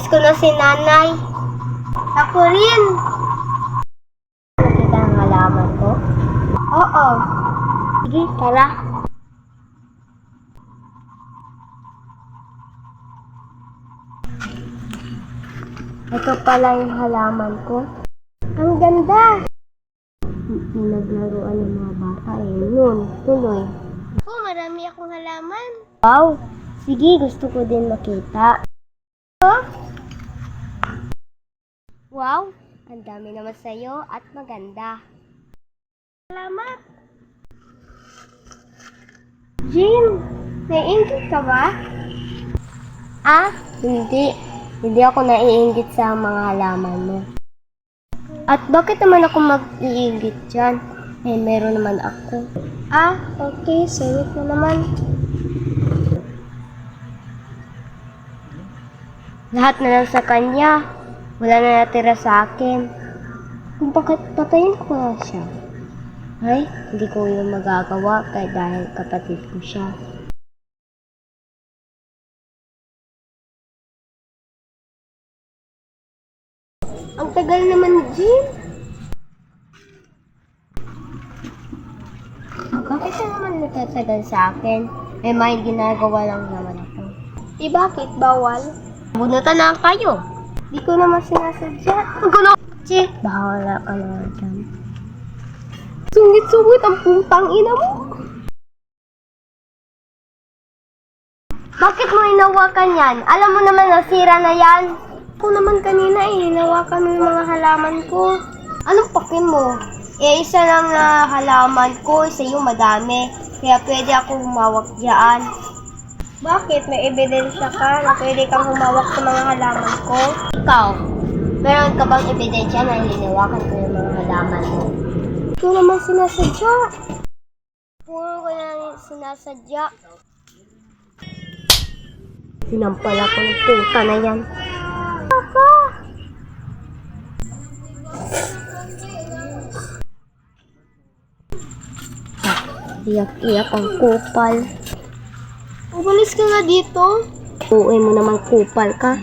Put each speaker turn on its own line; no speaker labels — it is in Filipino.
Miss ko na si nanay. Ako rin. Nakita ang halaman ko? Oo. Sige, tara. Ito pala yung halaman ko. Ang ganda! Naglaruan ng mga bata Yun, tuloy. Oh, marami akong halaman. Wow! Sige, gusto ko din makita. Oh? Wow! Ang dami naman sa'yo at maganda. Salamat! Jim, naiinggit ka ba? Ah, hindi. Hindi ako naiinggit sa mga halaman mo. At bakit naman ako mag-iinggit dyan? Eh, meron naman ako. Ah, okay. Sawit na naman. Lahat na lang sa kanya. Wala na natira sa akin. Kung bakit patayin ko na siya? Ay, hindi ko yung magagawa kahit dahil kapatid ko siya. Ang tagal naman, Jim. Bakit ka naman natatagal sa akin? May ginagawa lang naman ako. Bakit? Bawal? Bunutan na kayo. Di ko naman sinasadya. Ang gulo! Che, bahala ka naman dyan. Sungit-sungit ang putang ina mo. Bakit mo hinawakan yan? Alam mo naman nasira na yan. Ako naman kanina hinawakan mo yung mga halaman ko. Anong pakin mo? Isa lang na halaman ko, sa iyo madami. Kaya pwede akong humawak dyan. Bakit? May ebidensya ka na pwede kang humawak sa mga halaman ko? Ikaw, meron ka bang ebidensya na hinawakan ko yung mga halaman mo? Ito naman sinasadya. Puro ko na sinasadya. Sinampal ako ng puta na yan. Ako! Iyak-iyak ang kupal. Umalis ka nga dito. Uwi mo naman kupal ka.